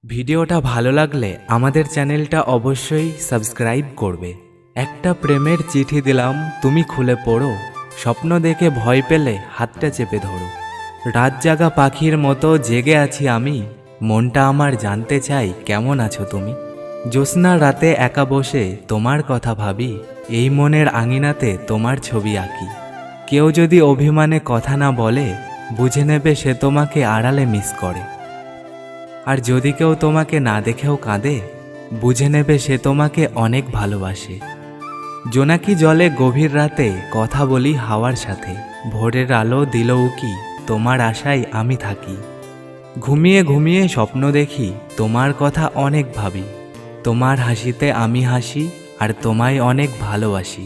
ভিডিওটা ভালো লাগলে আমাদের চ্যানেলটা অবশ্যই সাবস্ক্রাইব করবে। একটা প্রেমের চিঠি দিলাম, তুমি খুলে পড়ো। স্বপ্ন দেখে ভয় পেলে হাতটা চেপে ধরো। রাত জাগা পাখির মতো জেগে আছি আমি, মনটা আমার জানতে চাই কেমন আছো তুমি। জ্যোৎস্না রাতে একা বসে তোমার কথা ভাবি, এই মনের আঙিনাতে তোমার ছবি আঁকি। কেউ যদি অভিমানে কথা না বলে, বুঝে নেবে সে তোমাকে আড়ালে মিস করে। আর যদি কেউ তোমাকে না দেখেও কাঁদে, বুঝে নেবে সে তোমাকে অনেক ভালোবাসে। জোনাকি জলে গভীর রাতে কথা বলি হাওয়ার সাথে, ভোরের আলো দিল উকি, তোমার আশায় আমি থাকি। ঘুমিয়ে ঘুমিয়ে স্বপ্ন দেখি, তোমার কথা অনেক ভাবি। তোমার হাসিতে আমি হাসি, আর তোমায় অনেক ভালোবাসি।